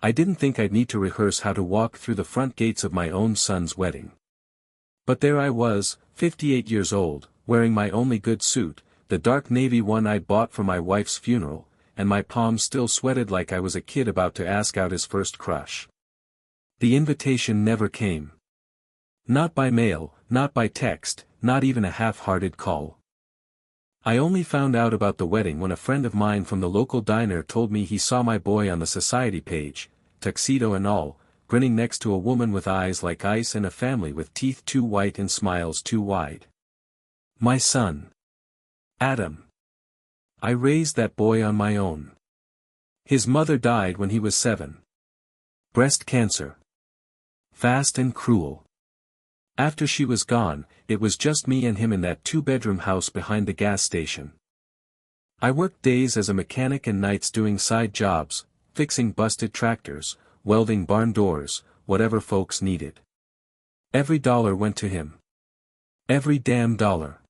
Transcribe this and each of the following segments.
I didn't think I'd need to rehearse how to walk through the front gates of my own son's wedding. But there I was, 58 years old, wearing my only good suit, the dark navy one I'd bought for my wife's funeral, and my palms still sweated like I was a kid about to ask out his first crush. The invitation never came. Not by mail, not by text, not even a half-hearted call. I only found out about the wedding when a friend of mine from the local diner told me he saw my boy on the society page, tuxedo and all, grinning next to a woman with eyes like ice and a family with teeth too white and smiles too wide. My son. Adam. I raised that boy on my own. His mother died when he was 7. Breast cancer. Fast and cruel. After she was gone, it was just me and him in that 2-bedroom house behind the gas station. I worked days as a mechanic and nights doing side jobs, fixing busted tractors, welding barn doors, whatever folks needed. Every dollar went to him. Every damn dollar.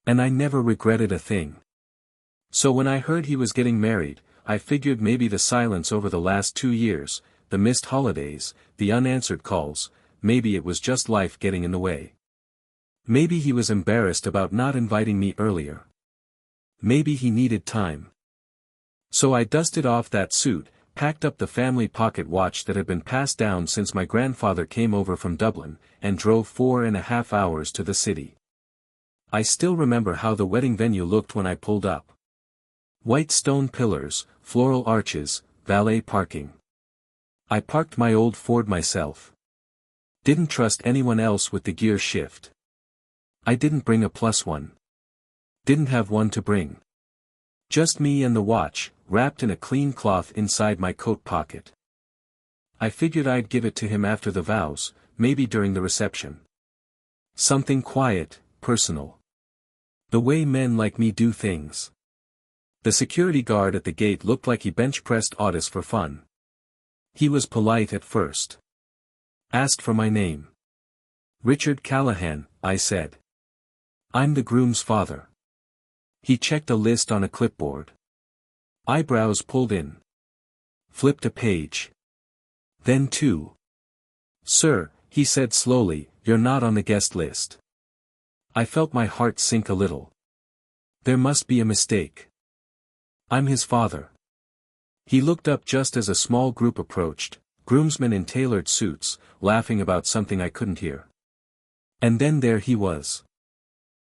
And I never regretted a thing. So when I heard he was getting married, I figured maybe the silence over the last 2 years, the missed holidays, the unanswered calls, maybe it was just life getting in the way. Maybe he was embarrassed about not inviting me earlier. Maybe he needed time. So I dusted off that suit, packed up the family pocket watch that had been passed down since my grandfather came over from Dublin, and drove 4.5 hours to the city. I still remember how the wedding venue looked when I pulled up. White stone pillars, floral arches, valet parking. I parked my old Ford myself. Didn't trust anyone else with the gear shift. I didn't bring a +1. Didn't have one to bring. Just me and the watch, wrapped in a clean cloth inside my coat pocket. I figured I'd give it to him after the vows, maybe during the reception. Something quiet, personal. The way men like me do things. The security guard at the gate looked like he bench-pressed Otis for fun. He was polite at first. Asked for my name. Richard Callahan, I said. I'm the groom's father. He checked a list on a clipboard. Eyebrows pulled in. Flipped a page. Then 2. Sir, he said slowly, you're not on the guest list. I felt my heart sink a little. There must be a mistake. I'm his father. He looked up just as a small group approached, groomsmen in tailored suits, laughing about something I couldn't hear. And then there he was.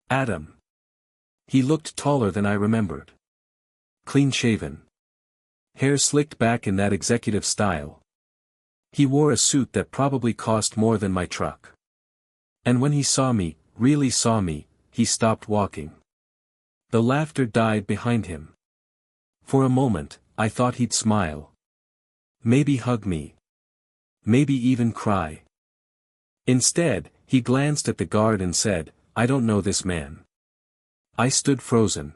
Adam. He looked taller than I remembered. Clean-shaven. Hair slicked back in that executive style. He wore a suit that probably cost more than my truck. And when he saw me, really saw me, he stopped walking. The laughter died behind him. For a moment, I thought he'd smile. Maybe hug me. Maybe even cry. Instead, he glanced at the guard and said, I don't know this man. I stood frozen.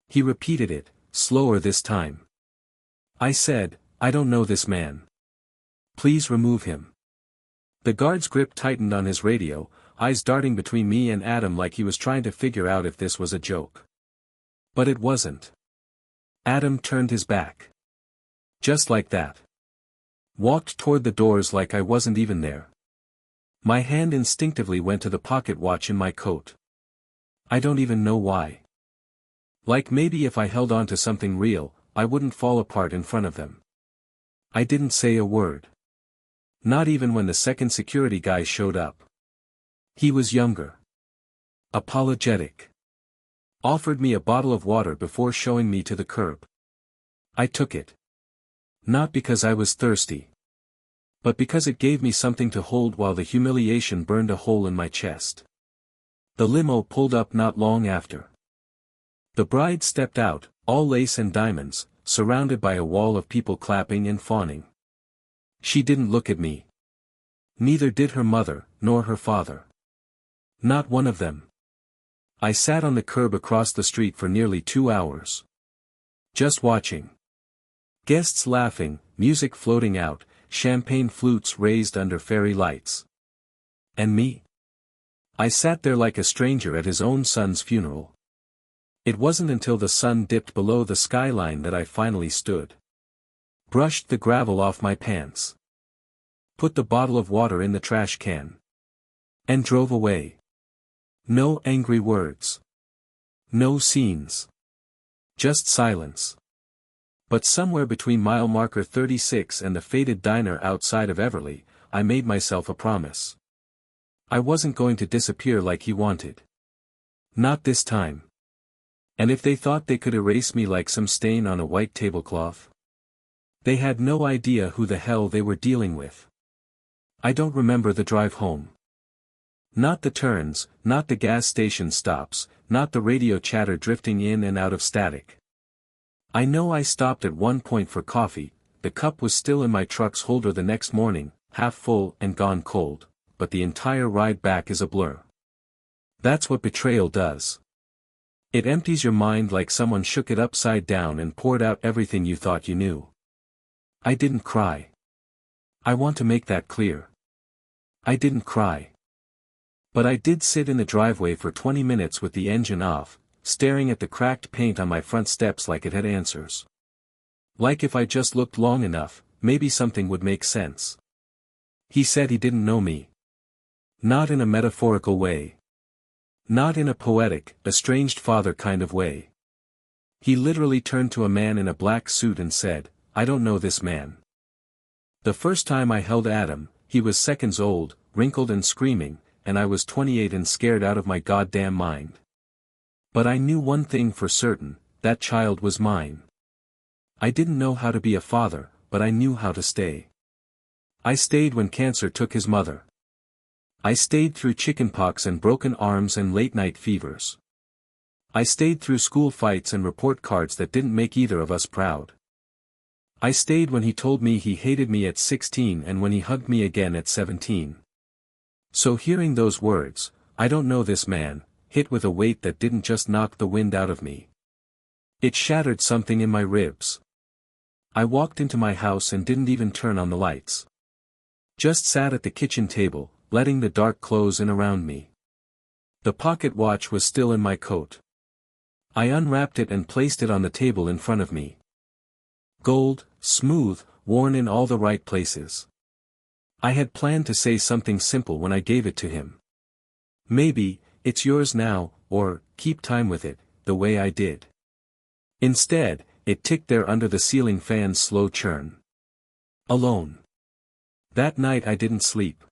He repeated it, slower this time. I said, I don't know this man. Please remove him. The guard's grip tightened on his radio, eyes darting between me and Adam like he was trying to figure out if this was a joke. But it wasn't. Adam turned his back. Just like that. Walked toward the doors like I wasn't even there. My hand instinctively went to the pocket watch in my coat. I don't even know why. Like maybe if I held on to something real, I wouldn't fall apart in front of them. I didn't say a word. Not even when the second security guy showed up. He was younger. Apologetic. Offered me a bottle of water before showing me to the curb. I took it. Not because I was thirsty. But because it gave me something to hold while the humiliation burned a hole in my chest. The limo pulled up not long after. The bride stepped out, all lace and diamonds, surrounded by a wall of people clapping and fawning. She didn't look at me. Neither did her mother, nor her father. Not one of them. I sat on the curb across the street for nearly 2 hours. Just watching. Guests laughing, music floating out, champagne flutes raised under fairy lights. And me? I sat there like a stranger at his own son's funeral. It wasn't until the sun dipped below the skyline that I finally stood. Brushed the gravel off my pants. Put the bottle of water in the trash can. And drove away. No angry words. No scenes. Just silence. But somewhere between mile marker 36 and the faded diner outside of Everly, I made myself a promise. I wasn't going to disappear like he wanted. Not this time. And if they thought they could erase me like some stain on a white tablecloth, they had no idea who the hell they were dealing with. I don't remember the drive home. Not the turns, not the gas station stops, not the radio chatter drifting in and out of static. I know I stopped at one point for coffee. The cup was still in my truck's holder the next morning, half full and gone cold, but the entire ride back is a blur. That's what betrayal does. It empties your mind like someone shook it upside down and poured out everything you thought you knew. I didn't cry. I want to make that clear. I didn't cry. But I did sit in the driveway for 20 minutes with the engine off, staring at the cracked paint on my front steps like it had answers. Like if I just looked long enough, maybe something would make sense. He said he didn't know me. Not in a metaphorical way. Not in a poetic, estranged father kind of way. He literally turned to a man in a black suit and said, "I don't know this man." The first time I held Adam, he was seconds old, wrinkled and screaming, and I was 28 and scared out of my goddamn mind. But I knew one thing for certain, that child was mine. I didn't know how to be a father, but I knew how to stay. I stayed when cancer took his mother. I stayed through chickenpox and broken arms and late-night fevers. I stayed through school fights and report cards that didn't make either of us proud. I stayed when he told me he hated me at 16 and when he hugged me again at 17. So hearing those words, "I don't know this man," hit with a weight that didn't just knock the wind out of me. It shattered something in my ribs. I walked into my house and didn't even turn on the lights. Just sat at the kitchen table, letting the dark close in around me. The pocket watch was still in my coat. I unwrapped it and placed it on the table in front of me. Gold, smooth, worn in all the right places. I had planned to say something simple when I gave it to him. Maybe, "It's yours now," or, "Keep time with it," the way I did. Instead, it ticked there under the ceiling fan's slow churn. Alone. That night I didn't sleep.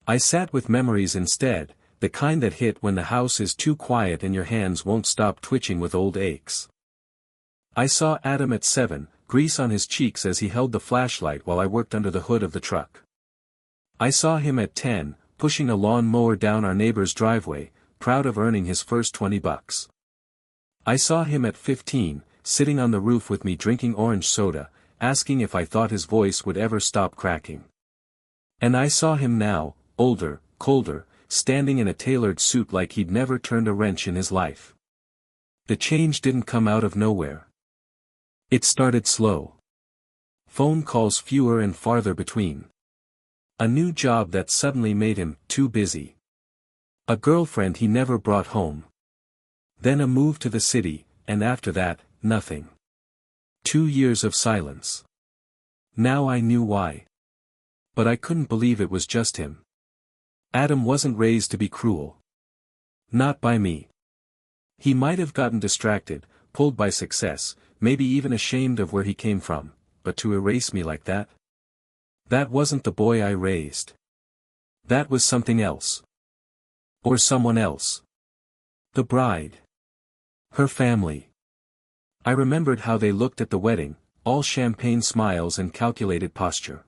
I sat with memories instead, the kind that hit when the house is too quiet and your hands won't stop twitching with old aches. I saw Adam at 7, grease on his cheeks as he held the flashlight while I worked under the hood of the truck. I saw him at 10, pushing a lawn mower down our neighbor's driveway, proud of earning his first $20. I saw him at 15, sitting on the roof with me drinking orange soda, asking if I thought his voice would ever stop cracking. And I saw him now, older, colder, standing in a tailored suit like he'd never turned a wrench in his life. The change didn't come out of nowhere. It started slow. Phone calls fewer and farther between. A new job that suddenly made him too busy. A girlfriend he never brought home. Then a move to the city, and after that, nothing. 2 years of silence. Now I knew why. But I couldn't believe it was just him. Adam wasn't raised to be cruel. Not by me. He might have gotten distracted, pulled by success, maybe even ashamed of where he came from, but to erase me like that? That wasn't the boy I raised. That was something else. Or someone else. The bride. Her family. I remembered how they looked at the wedding, all champagne smiles and calculated posture.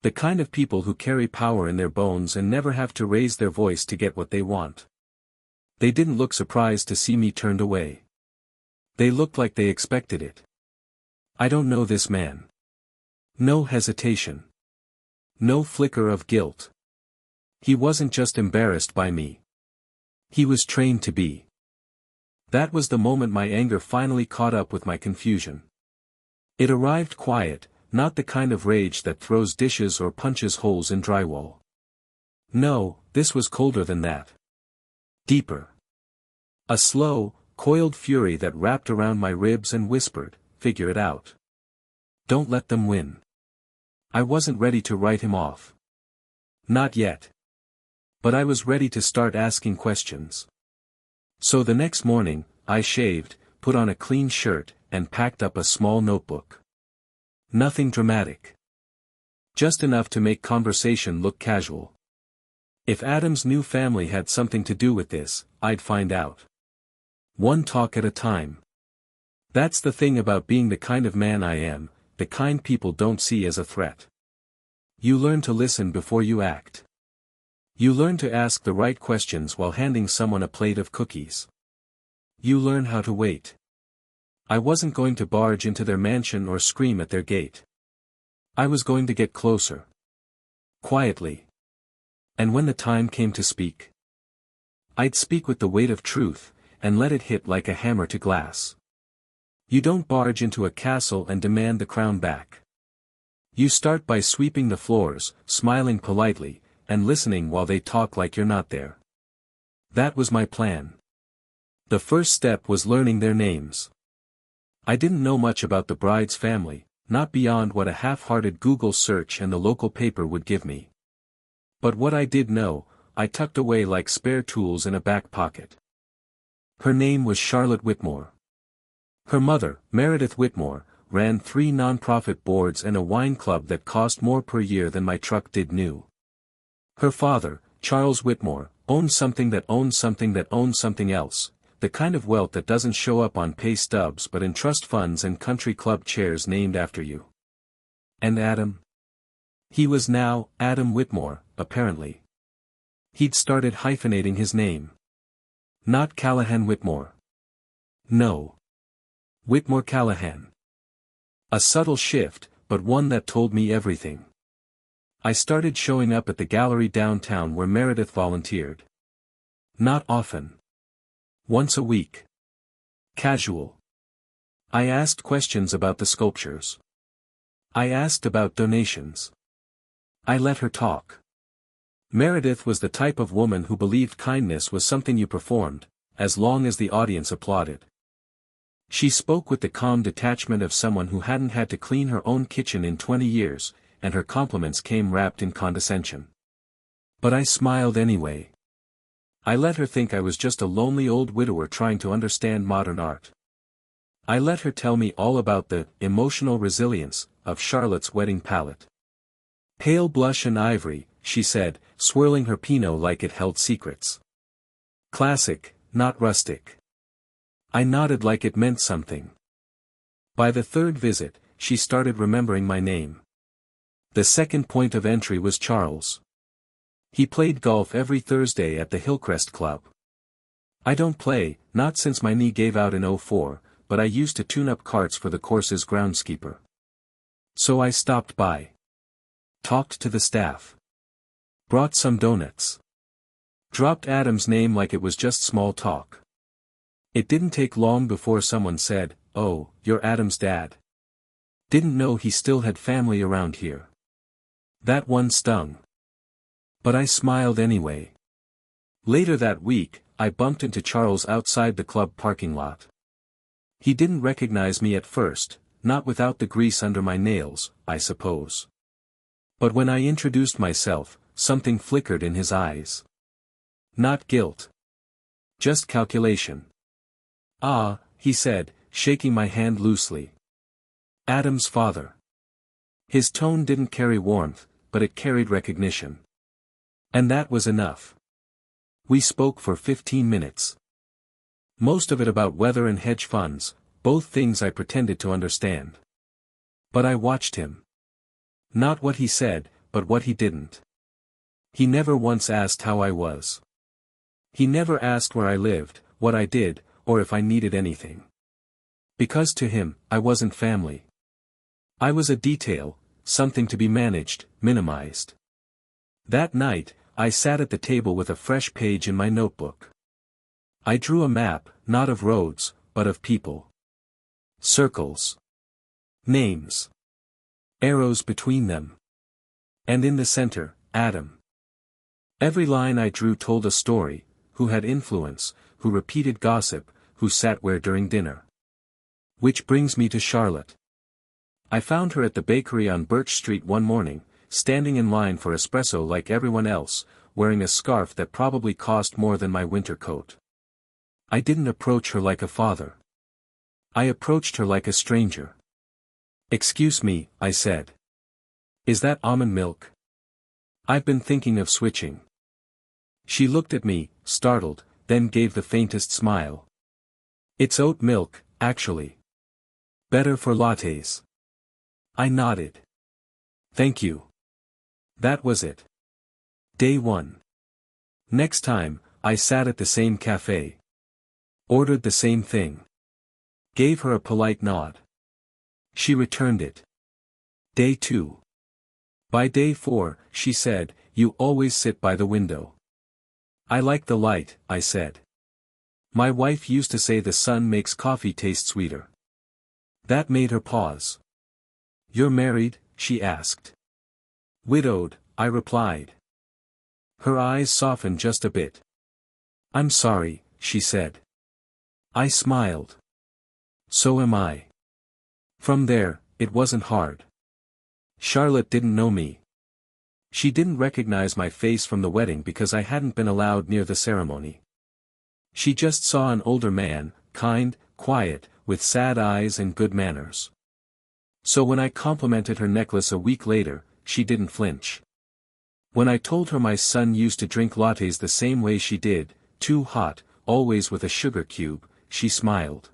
The kind of people who carry power in their bones and never have to raise their voice to get what they want. They didn't look surprised to see me turned away. They looked like they expected it. I don't know this man. No hesitation. No flicker of guilt. He wasn't just embarrassed by me. He was trained to be. That was the moment my anger finally caught up with my confusion. It arrived quiet, not the kind of rage that throws dishes or punches holes in drywall. No, this was colder than that. Deeper. A slow, coiled fury that wrapped around my ribs and whispered, "Figure it out." Don't let them win. I wasn't ready to write him off. Not yet. But I was ready to start asking questions. So the next morning, I shaved, put on a clean shirt, and packed up a small notebook. Nothing dramatic. Just enough to make conversation look casual. If Adam's new family had something to do with this, I'd find out. One talk at a time. That's the thing about being the kind of man I am, the kind people don't see as a threat. You learn to listen before you act. You learn to ask the right questions while handing someone a plate of cookies. You learn how to wait. I wasn't going to barge into their mansion or scream at their gate. I was going to get closer. Quietly. And when the time came to speak, I'd speak with the weight of truth, and let it hit like a hammer to glass. You don't barge into a castle and demand the crown back. You start by sweeping the floors, smiling politely, and listening while they talk like you're not there. That was my plan. The first step was learning their names. I didn't know much about the bride's family, not beyond what a half-hearted Google search and the local paper would give me. But what I did know, I tucked away like spare tools in a back pocket. Her name was Charlotte Whitmore. Her mother, Meredith Whitmore, ran 3 non-profit boards and a wine club that cost more per year than my truck did new. Her father, Charles Whitmore, owned something that owned something that owned something else, the kind of wealth that doesn't show up on pay stubs but in trust funds and country club chairs named after you. And Adam? He was now Adam Whitmore, apparently. He'd started hyphenating his name. Not Callahan Whitmore. No. Whitmore Callahan. A subtle shift, but one that told me everything. I started showing up at the gallery downtown where Meredith volunteered. Not often. Once a week. Casual. I asked questions about the sculptures. I asked about donations. I let her talk. Meredith was the type of woman who believed kindness was something you performed, as long as the audience applauded. She spoke with the calm detachment of someone who hadn't had to clean her own kitchen in 20 years, and her compliments came wrapped in condescension. But I smiled anyway. I let her think I was just a lonely old widower trying to understand modern art. I let her tell me all about the emotional resilience of Charlotte's wedding palette. Pale blush and ivory, she said, swirling her Pinot like it held secrets. Classic, not rustic. I nodded like it meant something. By the third visit, she started remembering my name. The second point of entry was Charles. He played golf every Thursday at the Hillcrest Club. I don't play, not since my knee gave out in '04, but I used to tune up carts for the course's groundskeeper. So I stopped by. Talked to the staff. Brought some donuts. Dropped Adam's name like it was just small talk. It didn't take long before someone said, "Oh, you're Adam's dad." Didn't know he still had family around here. That one stung. But I smiled anyway. Later that week, I bumped into Charles outside the club parking lot. He didn't recognize me at first, not without the grease under my nails, I suppose. But when I introduced myself, something flickered in his eyes. Not guilt. Just calculation. "Ah," he said, shaking my hand loosely. "Adam's father." His tone didn't carry warmth, but it carried recognition. And that was enough. We spoke for 15 minutes. Most of it about weather and hedge funds, both things I pretended to understand. But I watched him. Not what he said, but what he didn't. He never once asked how I was. He never asked where I lived, what I did, or if I needed anything. Because to him, I wasn't family. I was a detail, something to be managed, minimized. That night, I sat at the table with a fresh page in my notebook. I drew a map, not of roads, but of people. Circles. Names. Arrows between them. And in the center, Adam. Every line I drew told a story, who had influence, who repeated gossip, who sat where during dinner. Which brings me to Charlotte. I found her at the bakery on Birch Street one morning, standing in line for espresso like everyone else, wearing a scarf that probably cost more than my winter coat. I didn't approach her like a father. I approached her like a stranger. "Excuse me," I said. "Is that almond milk? I've been thinking of switching." She looked at me, startled, then gave the faintest smile. "It's oat milk, actually. Better for lattes." I nodded. "Thank you." That was it. Day 1. Next time, I sat at the same cafe. Ordered the same thing. Gave her a polite nod. She returned it. Day 2. By day 4, she said, "You always sit by the window." "I like the light," I said. "My wife used to say the sun makes coffee taste sweeter." That made her pause. "You're married?" she asked. "Widowed," I replied. Her eyes softened just a bit. "I'm sorry," she said. I smiled. "So am I." From there, it wasn't hard. Charlotte didn't know me. She didn't recognize my face from the wedding because I hadn't been allowed near the ceremony. She just saw an older man, kind, quiet, with sad eyes and good manners. So when I complimented her necklace a week later, she didn't flinch. When I told her my son used to drink lattes the same way she did, too hot, always with a sugar cube, she smiled.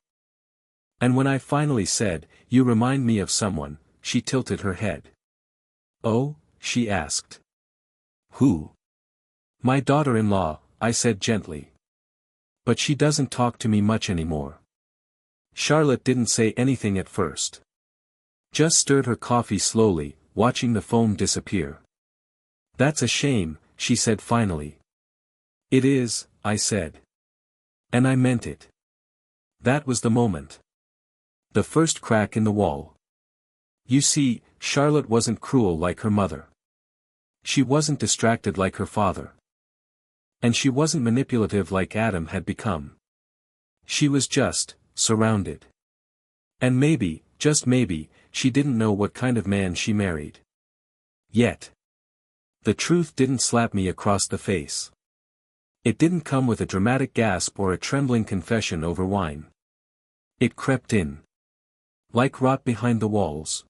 And when I finally said, "You remind me of someone," she tilted her head. "Oh?" she asked. "Who?" "My daughter-in-law," I said gently. "But she doesn't talk to me much anymore." Charlotte didn't say anything at first. Just stirred her coffee slowly, watching the foam disappear. "That's a shame," she said finally. "It is," I said. And I meant it. That was the moment. The first crack in the wall. You see, Charlotte wasn't cruel like her mother. She wasn't distracted like her father. And she wasn't manipulative like Adam had become. She was just, surrounded. And maybe, just maybe, she didn't know what kind of man she married. Yet. The truth didn't slap me across the face. It didn't come with a dramatic gasp or a trembling confession over wine. It crept in. Like rot behind the walls.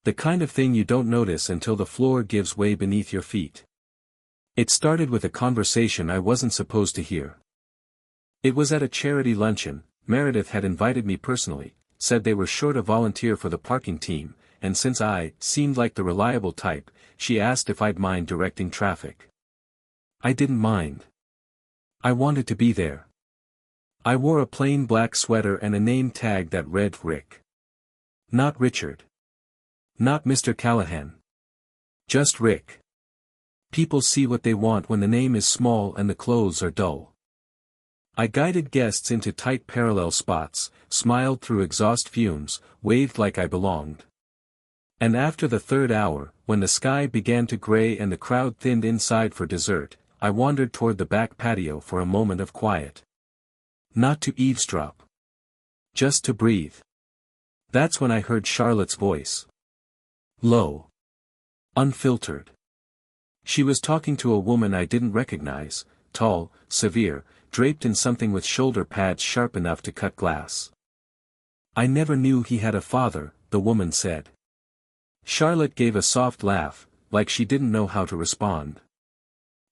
The kind of thing you don't notice until the floor gives way beneath your feet. It started with a conversation I wasn't supposed to hear. It was at a charity luncheon. Meredith had invited me personally, said they were short a volunteer for the parking team, and since I seemed like the reliable type, she asked if I'd mind directing traffic. I didn't mind. I wanted to be there. I wore a plain black sweater and a name tag that read Rick. Not Richard. Not Mr. Callahan. Just Rick. People see what they want when the name is small and the clothes are dull. I guided guests into tight parallel spots, smiled through exhaust fumes, waved like I belonged. And after the third hour, when the sky began to gray and the crowd thinned inside for dessert, I wandered toward the back patio for a moment of quiet. Not to eavesdrop. Just to breathe. That's when I heard Charlotte's voice. Low. Unfiltered. She was talking to a woman I didn't recognize, tall, severe, draped in something with shoulder pads sharp enough to cut glass. "I never knew he had a father," the woman said. Charlotte gave a soft laugh, like she didn't know how to respond.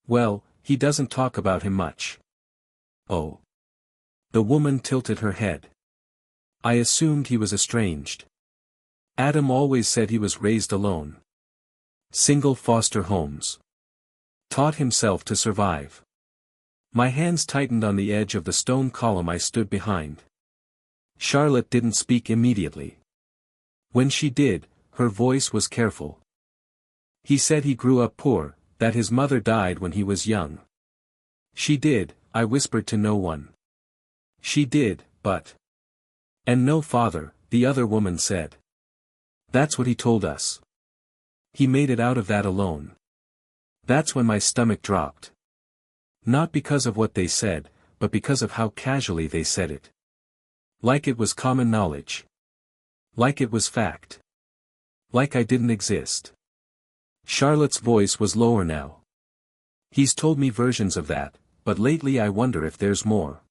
"Well, he doesn't talk about him much." "Oh." The woman tilted her head. "I assumed he was estranged. Adam always said he was raised alone. Single foster homes. Taught himself to survive." My hands tightened on the edge of the stone column I stood behind. Charlotte didn't speak immediately. When she did, her voice was careful. "He said he grew up poor, that his mother died when he was young." "She did," I whispered to no one. "She did, but—" "And no father," the other woman said. "That's what he told us. He made it out of that alone." That's when my stomach dropped. Not because of what they said, but because of how casually they said it. Like it was common knowledge. Like it was fact. Like I didn't exist. Charlotte's voice was lower now. He's told me versions of that, but lately I wonder if there's more.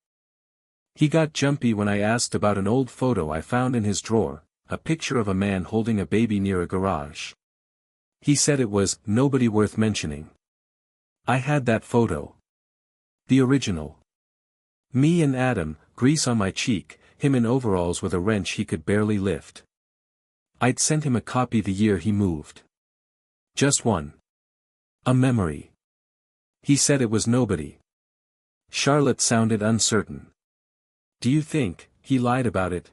He got jumpy when I asked about an old photo I found in his drawer, a picture of a man holding a baby near a garage. He said it was nobody worth mentioning. I had that photo. The original. Me and Adam, grease on my cheek, him in overalls with a wrench he could barely lift. I'd sent him a copy the year he moved. Just one. A memory. He said it was nobody. Charlotte sounded uncertain. Do you think he lied about it?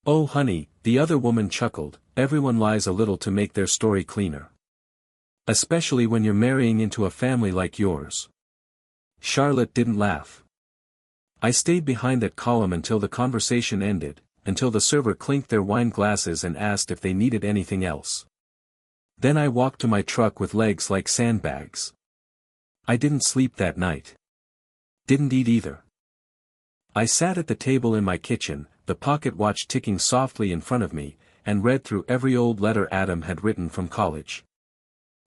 Oh honey, the other woman chuckled, everyone lies a little to make their story cleaner. Especially when you're marrying into a family like yours. Charlotte didn't laugh. I stayed behind that column until the conversation ended, until the server clinked their wine glasses and asked if they needed anything else. Then I walked to my truck with legs like sandbags. I didn't sleep that night. Didn't eat either. I sat at the table in my kitchen, the pocket watch ticking softly in front of me, and read through every old letter Adam had written from college.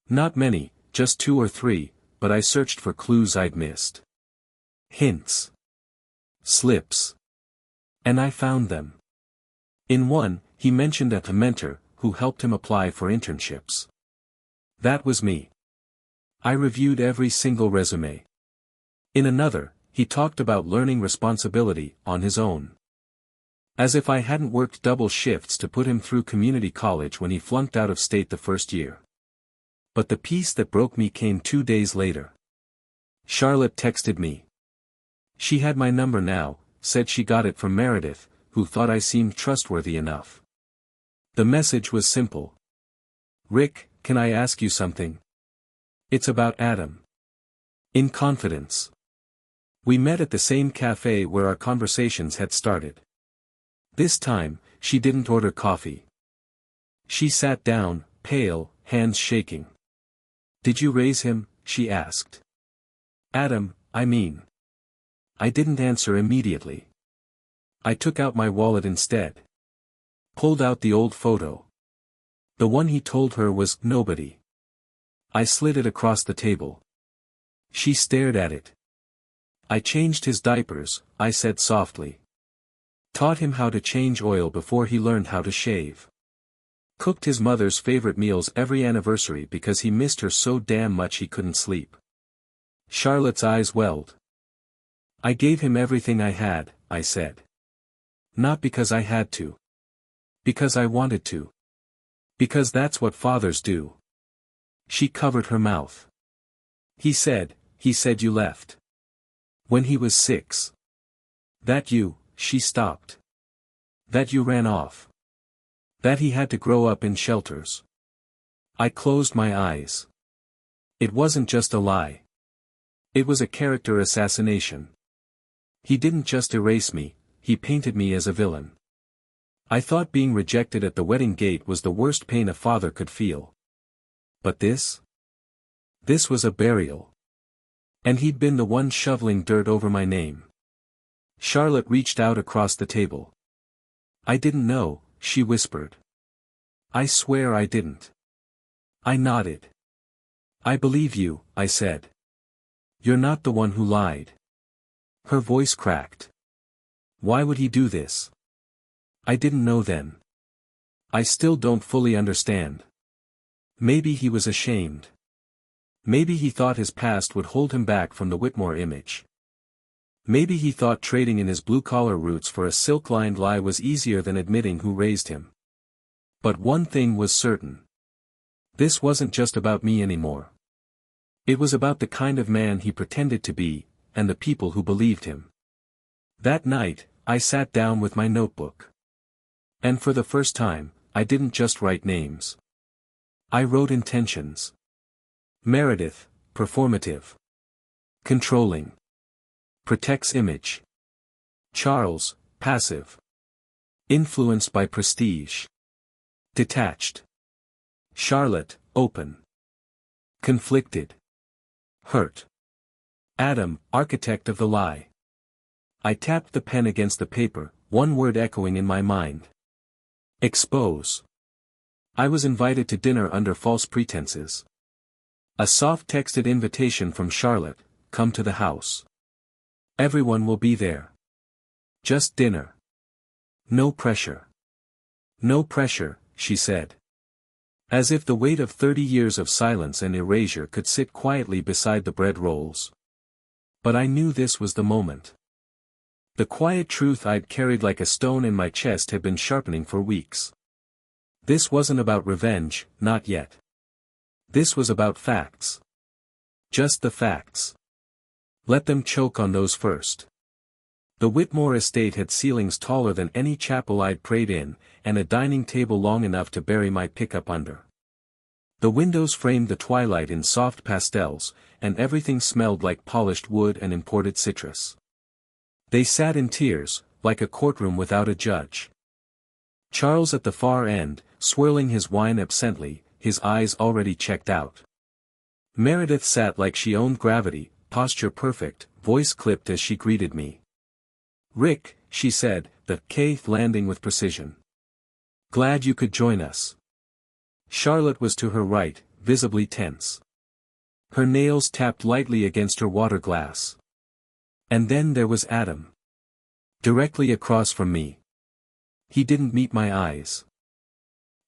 Not many, just 2 or 3, but I searched for clues I'd missed. Hints. Slips. And I found them. In one, he mentioned a mentor, who helped him apply for internships. That was me. I reviewed every single resume. In another, he talked about learning responsibility on his own. As if I hadn't worked double shifts to put him through community college when he flunked out of state the first year. But the piece that broke me came 2 days later. Charlotte texted me. She had my number now, said she got it from Meredith, who thought I seemed trustworthy enough. The message was simple. Rick, can I ask you something? It's about Adam. In confidence. We met at the same cafe where our conversations had started. This time, she didn't order coffee. She sat down, pale, hands shaking. Did you raise him? She asked. Adam, I mean. I didn't answer immediately. I took out my wallet instead. Pulled out the old photo. The one he told her was nobody. I slid it across the table. She stared at it. I changed his diapers, I said softly. Taught him how to change oil before he learned how to shave. Cooked his mother's favorite meals every anniversary because he missed her so damn much he couldn't sleep. Charlotte's eyes welled. I gave him everything I had, I said. Not because I had to. Because I wanted to. Because that's what fathers do. She covered her mouth. He said you left. When he was 6. That you, she stopped. That you ran off. That he had to grow up in shelters. I closed my eyes. It wasn't just a lie. It was a character assassination. He didn't just erase me, he painted me as a villain. I thought being rejected at the wedding gate was the worst pain a father could feel. But this? This was a burial. And he'd been the one shoveling dirt over my name. Charlotte reached out across the table. I didn't know, she whispered. I swear I didn't. I nodded. I believe you, I said. You're not the one who lied. Her voice cracked. Why would he do this? I didn't know then. I still don't fully understand. Maybe he was ashamed. Maybe he thought his past would hold him back from the Whitmore image. Maybe he thought trading in his blue-collar roots for a silk-lined lie was easier than admitting who raised him. But one thing was certain. This wasn't just about me anymore. It was about the kind of man he pretended to be, and the people who believed him. That night, I sat down with my notebook. And for the first time, I didn't just write names. I wrote intentions. Meredith, performative. Controlling. Protects image. Charles, passive. Influenced by prestige. Detached. Charlotte, open. Conflicted. Hurt. Adam, architect of the lie. I tapped the pen against the paper, one word echoing in my mind. Expose. I was invited to dinner under false pretenses. A soft-texted invitation from Charlotte, come to the house. Everyone will be there. Just dinner. No pressure. No pressure, she said. As if the weight of 30 years of silence and erasure could sit quietly beside the bread rolls. But I knew this was the moment. The quiet truth I'd carried like a stone in my chest had been sharpening for weeks. This wasn't about revenge, not yet. This was about facts. Just the facts. Let them choke on those first. The Whitmore estate had ceilings taller than any chapel I'd prayed in, and a dining table long enough to bury my pickup under. The windows framed the twilight in soft pastels, and everything smelled like polished wood and imported citrus. They sat in tiers, like a courtroom without a judge. Charles at the far end, swirling his wine absently, his eyes already checked out. Meredith sat like she owned gravity, posture perfect, voice clipped as she greeted me. "Rick," she said, the K landing with precision. "Glad you could join us." Charlotte was to her right, visibly tense. Her nails tapped lightly against her water glass. And then there was Adam. Directly across from me. He didn't meet my eyes.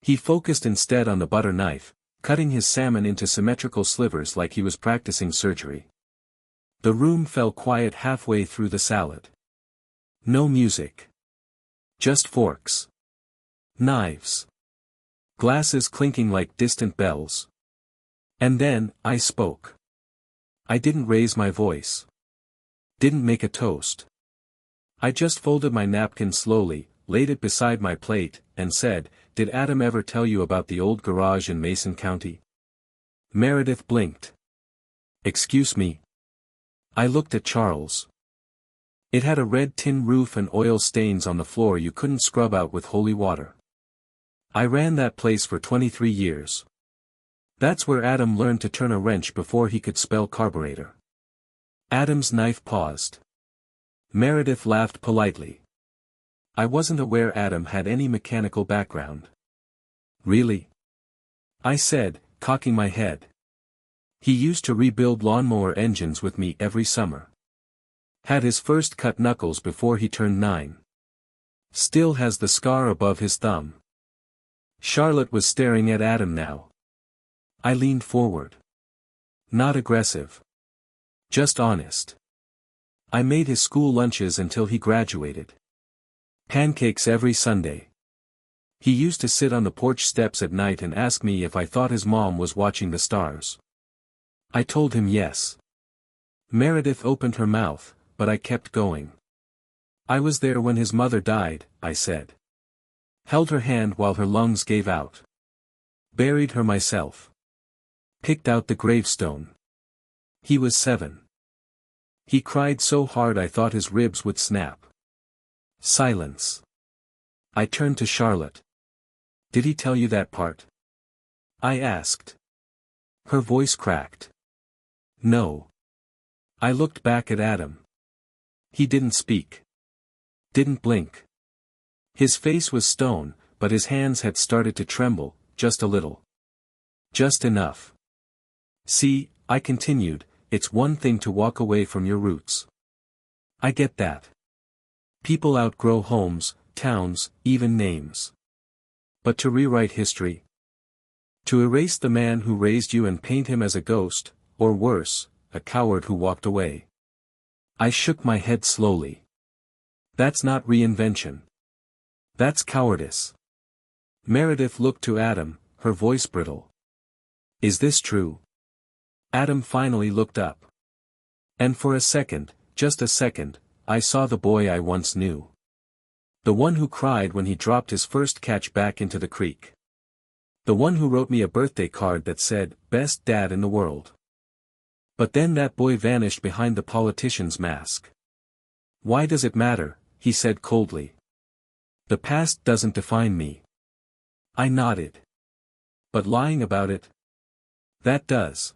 He focused instead on the butter knife, cutting his salmon into symmetrical slivers like he was practicing surgery. The room fell quiet halfway through the salad. No music. Just forks. Knives. Glasses clinking like distant bells. And then, I spoke. I didn't raise my voice. Didn't make a toast. I just folded my napkin slowly, laid it beside my plate, and said, "Did Adam ever tell you about the old garage in Mason County?" Meredith blinked. "Excuse me." I looked at Charles. It had a red tin roof and oil stains on the floor you couldn't scrub out with holy water. I ran that place for 23 years. That's where Adam learned to turn a wrench before he could spell carburetor. Adam's knife paused. Meredith laughed politely. I wasn't aware Adam had any mechanical background. Really? I said, cocking my head. He used to rebuild lawnmower engines with me every summer. Had his first cut knuckles before he turned 9. Still has the scar above his thumb. Charlotte was staring at Adam now. I leaned forward. Not aggressive. Just honest. I made his school lunches until he graduated. Pancakes every Sunday. He used to sit on the porch steps at night and ask me if I thought his mom was watching the stars. I told him yes. Meredith opened her mouth, but I kept going. I was there when his mother died, I said. Held her hand while her lungs gave out. Buried her myself. Picked out the gravestone. He was 7. He cried so hard I thought his ribs would snap. Silence. I turned to Charlotte. Did he tell you that part? I asked. Her voice cracked. No. I looked back at Adam. He didn't speak. Didn't blink. His face was stone, but his hands had started to tremble, just a little. Just enough. See, I continued, it's one thing to walk away from your roots. I get that. People outgrow homes, towns, even names. But to rewrite history? To erase the man who raised you and paint him as a ghost, or worse, a coward who walked away. I shook my head slowly. That's not reinvention. That's cowardice. Meredith looked to Adam, her voice brittle. Is this true? Adam finally looked up. And for a second, just a second, I saw the boy I once knew. The one who cried when he dropped his first catch back into the creek. The one who wrote me a birthday card that said, "Best dad in the world." But then that boy vanished behind the politician's mask. Why does it matter? He said coldly. The past doesn't define me. I nodded. But lying about it? That does.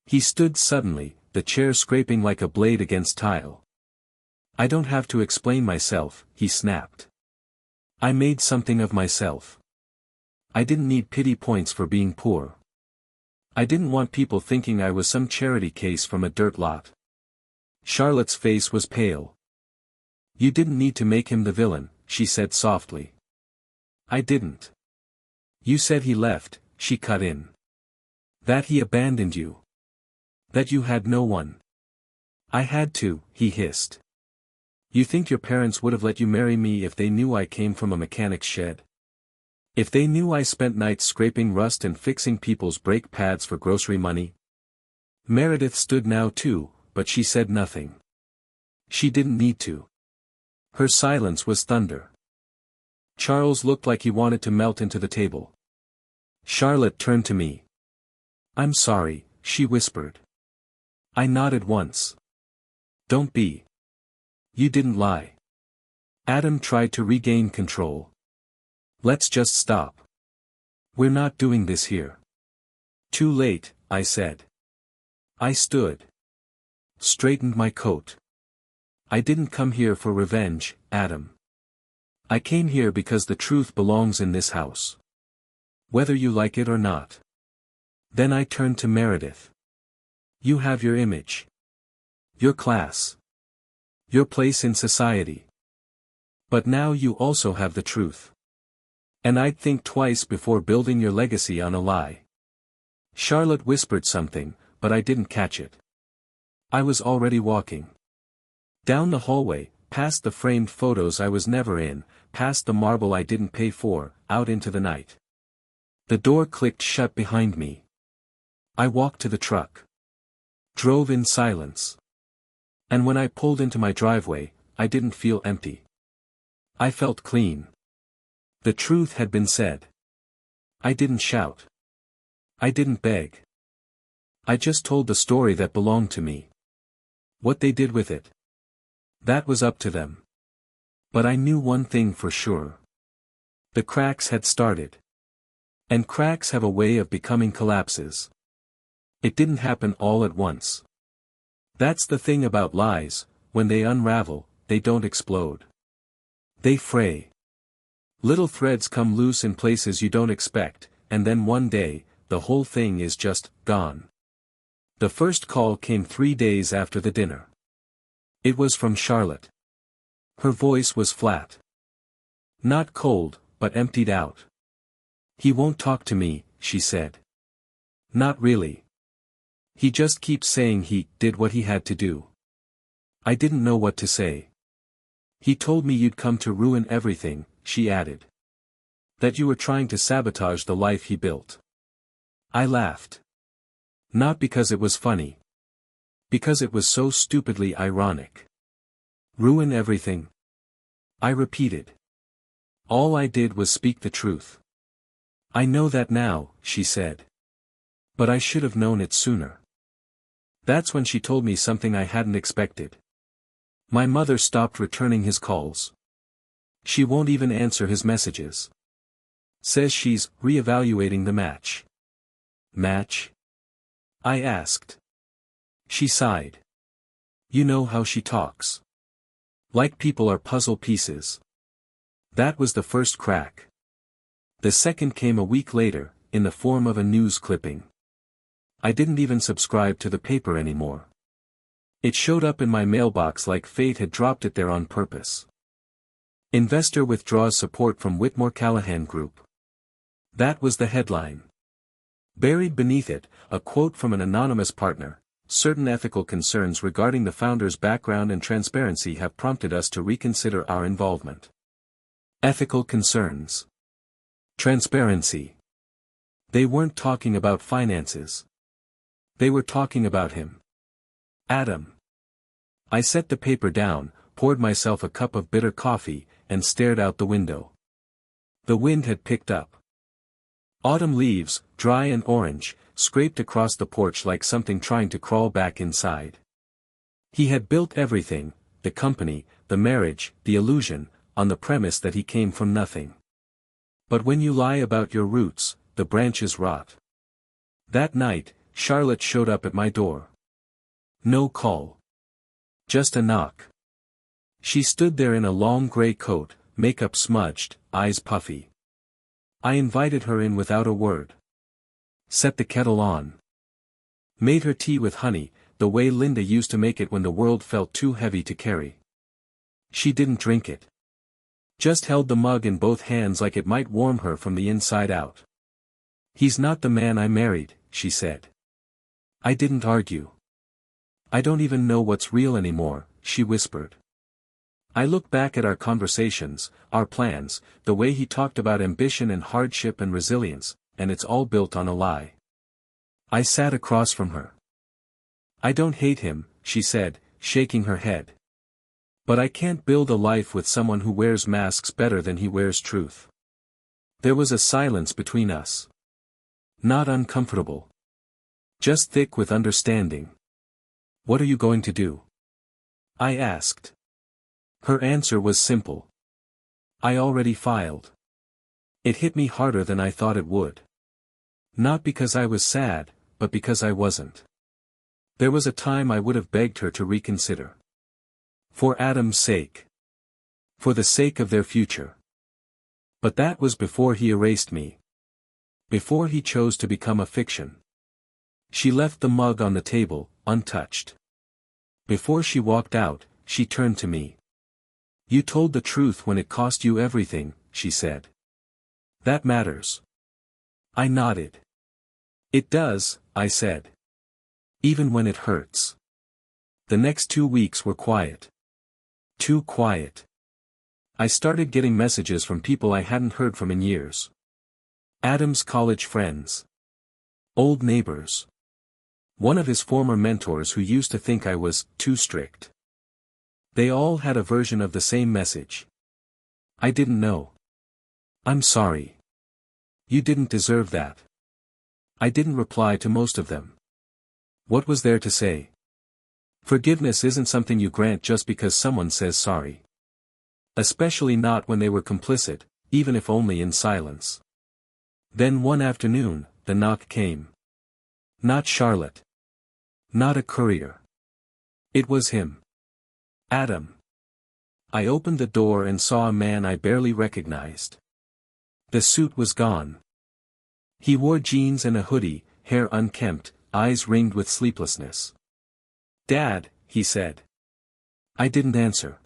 He stood suddenly, the chair scraping like a blade against tile. I don't have to explain myself, he snapped. I made something of myself. I didn't need pity points for being poor. I didn't want people thinking I was some charity case from a dirt lot. Charlotte's face was pale. You didn't need to make him the villain, she said softly. I didn't. You said he left, she cut in. That he abandoned you. That you had no one. I had to, he hissed. You think your parents would have let you marry me if they knew I came from a mechanic's shed? If they knew I spent nights scraping rust and fixing people's brake pads for grocery money? Meredith stood now too, but she said nothing. She didn't need to. Her silence was thunder. Charles looked like he wanted to melt into the table. Charlotte turned to me. I'm sorry, she whispered. I nodded once. Don't be. You didn't lie. Adam tried to regain control. Let's just stop. We're not doing this here. Too late, I said. I stood. Straightened my coat. I didn't come here for revenge, Adam. I came here because the truth belongs in this house. Whether you like it or not. Then I turned to Meredith. You have your image. Your class. Your place in society. But now you also have the truth. And I'd think twice before building your legacy on a lie. Charlotte whispered something, but I didn't catch it. I was already walking. Down the hallway, past the framed photos I was never in, past the marble I didn't pay for, out into the night. The door clicked shut behind me. I walked to the truck. Drove in silence. And when I pulled into my driveway, I didn't feel empty. I felt clean. The truth had been said. I didn't shout. I didn't beg. I just told the story that belonged to me. What they did with it. That was up to them. But I knew one thing for sure. The cracks had started. And cracks have a way of becoming collapses. It didn't happen all at once. That's the thing about lies, when they unravel, they don't explode. They fray. Little threads come loose in places you don't expect, and then one day, the whole thing is just gone. The first call came 3 days after the dinner. It was from Charlotte. Her voice was flat. Not cold, but emptied out. He won't talk to me, she said. Not really. He just keeps saying he did what he had to do. I didn't know what to say. He told me you'd come to ruin everything, she added. That you were trying to sabotage the life he built. I laughed. Not because it was funny. Because it was so stupidly ironic. Ruin everything? I repeated. All I did was speak the truth. I know that now, she said. But I should have known it sooner. That's when she told me something I hadn't expected. My mother stopped returning his calls. She won't even answer his messages. Says she's reevaluating the match. Match? I asked. She sighed. You know how she talks. Like people are puzzle pieces. That was the first crack. The second came a week later, in the form of a news clipping. I didn't even subscribe to the paper anymore. It showed up in my mailbox like fate had dropped it there on purpose. Investor withdraws support from Whitmore Callahan Group. That was the headline. Buried beneath it, a quote from an anonymous partner. Certain ethical concerns regarding the founder's background and transparency have prompted us to reconsider our involvement. Ethical concerns. Transparency. They weren't talking about finances. They were talking about him. Adam. I set the paper down, poured myself a cup of bitter coffee, and stared out the window. The wind had picked up. Autumn leaves, dry and orange, scraped across the porch like something trying to crawl back inside. He had built everything, the company, the marriage, the illusion, on the premise that he came from nothing. But when you lie about your roots, the branches rot. That night, Charlotte showed up at my door. No call. Just a knock. She stood there in a long gray coat, makeup smudged, eyes puffy. I invited her in without a word. Set the kettle on. Made her tea with honey, the way Linda used to make it when the world felt too heavy to carry. She didn't drink it. Just held the mug in both hands like it might warm her from the inside out. "He's not the man I married," she said. I didn't argue. "I don't even know what's real anymore," she whispered. I look back at our conversations, our plans, the way he talked about ambition and hardship and resilience, and it's all built on a lie. I sat across from her. "I don't hate him," she said, shaking her head. "But I can't build a life with someone who wears masks better than he wears truth." There was a silence between us. Not uncomfortable. Just thick with understanding. "What are you going to do?" I asked. Her answer was simple. "I already filed." It hit me harder than I thought it would. Not because I was sad, but because I wasn't. There was a time I would have begged her to reconsider. For Adam's sake. For the sake of their future. But that was before he erased me. Before he chose to become a fiction. She left the mug on the table, untouched. Before she walked out, she turned to me. "You told the truth when it cost you everything," she said. "That matters." I nodded. "It does," I said. "Even when it hurts." The next 2 weeks were quiet. Too quiet. I started getting messages from people I hadn't heard from in years. Adam's college friends. Old neighbors. One of his former mentors who used to think I was too strict. They all had a version of the same message. "I didn't know. I'm sorry. You didn't deserve that." I didn't reply to most of them. What was there to say? Forgiveness isn't something you grant just because someone says sorry. Especially not when they were complicit, even if only in silence. Then one afternoon, the knock came. Not Charlotte. Not a courier. It was him. Adam. I opened the door and saw a man I barely recognized. The suit was gone. He wore jeans and a hoodie, hair unkempt, eyes ringed with sleeplessness. "Dad," he said. I didn't answer.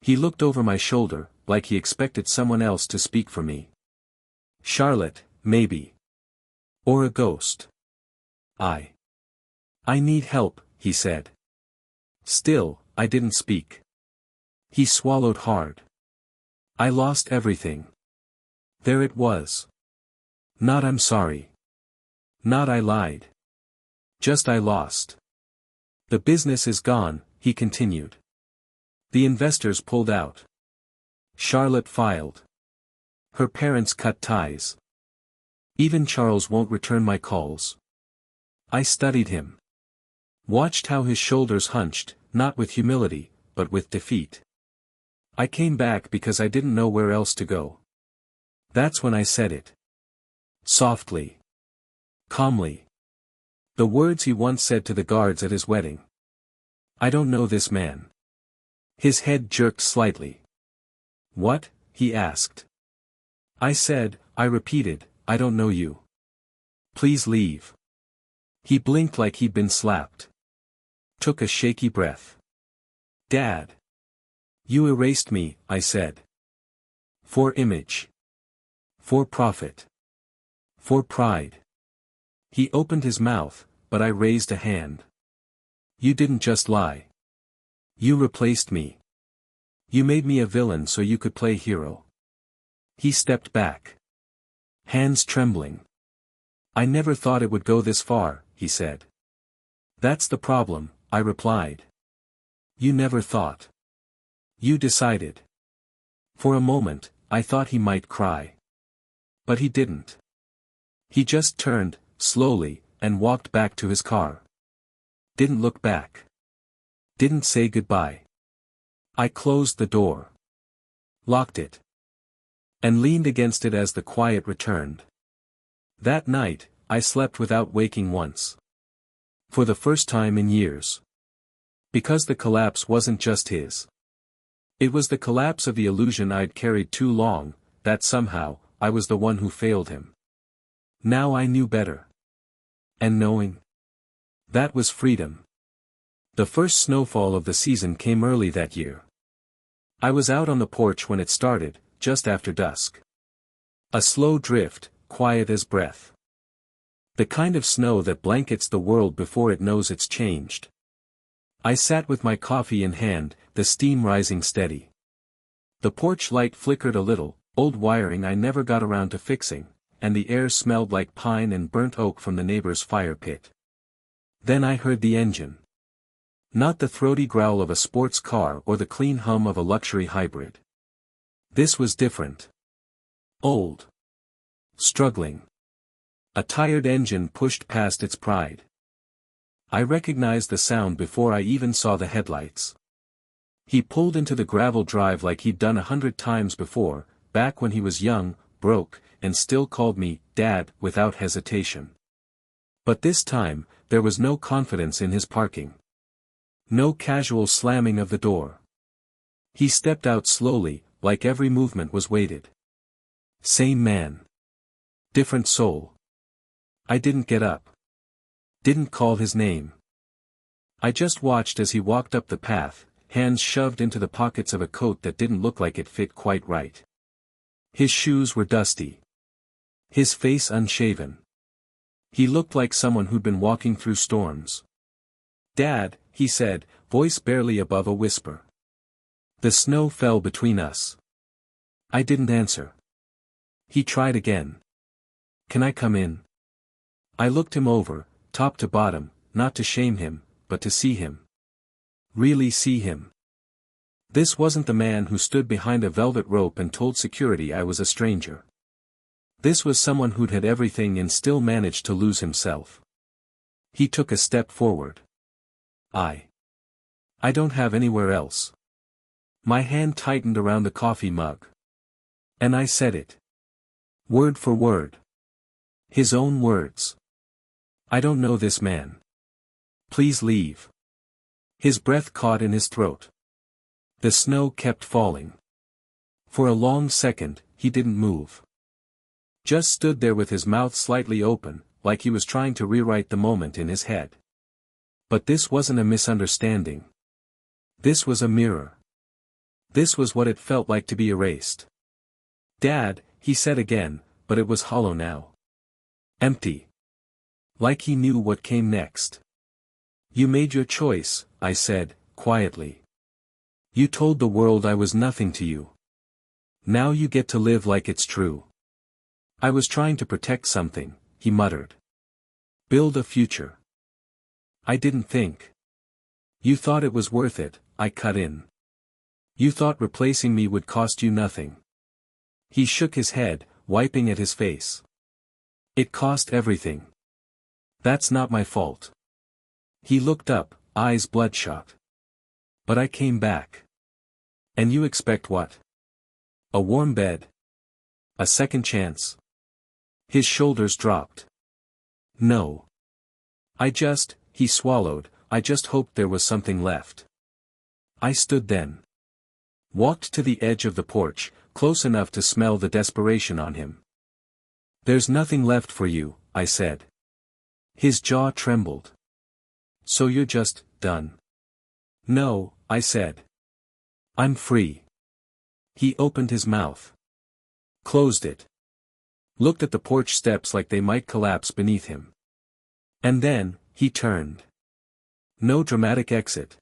He looked over my shoulder, like he expected someone else to speak for me. "Charlotte, maybe. Or a ghost." I need help," he said. Still, I didn't speak. He swallowed hard. "I lost everything." There it was. Not "I'm sorry." Not "I lied." Just "I lost." "The business is gone," he continued. "The investors pulled out. Charlotte filed. Her parents cut ties. Even Charles won't return my calls." I studied him. Watched how his shoulders hunched, not with humility, but with defeat. I came back because I didn't know where else to go. That's when I said it. Softly. Calmly. The words he once said to the guards at his wedding. "I don't know this man." His head jerked slightly. "What?" he asked. I said, I repeated, "I don't know you. Please leave." He blinked like he'd been slapped. Took a shaky breath. "Dad. You erased me," I said. "For image. For profit. For pride." He opened his mouth, but I raised a hand. "You didn't just lie. You replaced me. You made me a villain so you could play hero." He stepped back. Hands trembling. "I never thought it would go this far," he said. "That's the problem," I replied. "You never thought. You decided." For a moment, I thought he might cry. But he didn't. He just turned, slowly, and walked back to his car. Didn't look back. Didn't say goodbye. I closed the door. Locked it. And leaned against it as the quiet returned. That night, I slept without waking once. For the first time in years. Because the collapse wasn't just his. It was the collapse of the illusion I'd carried too long, that somehow, I was the one who failed him. Now I knew better. And knowing? That was freedom. The first snowfall of the season came early that year. I was out on the porch when it started, just after dusk. A slow drift, quiet as breath. The kind of snow that blankets the world before it knows it's changed. I sat with my coffee in hand, the steam rising steady. The porch light flickered a little, old wiring I never got around to fixing, and the air smelled like pine and burnt oak from the neighbor's fire pit. Then I heard the engine. Not the throaty growl of a sports car or the clean hum of a luxury hybrid. This was different. Old. Struggling. A tired engine pushed past its pride. I recognized the sound before I even saw the headlights. He pulled into the gravel drive like he'd done 100 times before, back when he was young, broke, and still called me Dad without hesitation. But this time, there was no confidence in his parking. No casual slamming of the door. He stepped out slowly, like every movement was weighted. Same man. Different soul. I didn't get up. Didn't call his name. I just watched as he walked up the path, hands shoved into the pockets of a coat that didn't look like it fit quite right. His shoes were dusty. His face unshaven. He looked like someone who'd been walking through storms. Dad, he said, voice barely above a whisper. The snow fell between us. I didn't answer. He tried again. Can I come in? I looked him over, top to bottom, not to shame him, but to see him. Really see him. This wasn't the man who stood behind a velvet rope and told security I was a stranger. This was someone who'd had everything and still managed to lose himself. He took a step forward. I don't have anywhere else. My hand tightened around the coffee mug. And I said it. Word for word. His own words. I don't know this man. Please leave. His breath caught in his throat. The snow kept falling. For a long second, he didn't move. Just stood there with his mouth slightly open, like he was trying to rewrite the moment in his head. But this wasn't a misunderstanding. This was a mirror. This was what it felt like to be erased. Dad, he said again, but it was hollow now. Empty. Like he knew what came next. You made your choice, I said, quietly. You told the world I was nothing to you. Now you get to live like it's true. I was trying to protect something, he muttered. Build a future. I didn't think. You thought it was worth it, I cut in. You thought replacing me would cost you nothing. He shook his head, wiping at his face. It cost everything. That's not my fault. He looked up, eyes bloodshot. But I came back. And you expect what? A warm bed? A second chance? His shoulders dropped. No. He swallowed, I just hoped there was something left. I stood then. Walked to the edge of the porch, close enough to smell the desperation on him. There's nothing left for you, I said. His jaw trembled. So you're just done? No, I said. I'm free. He opened his mouth. Closed it. Looked at the porch steps like they might collapse beneath him. And then, he turned. No dramatic exit.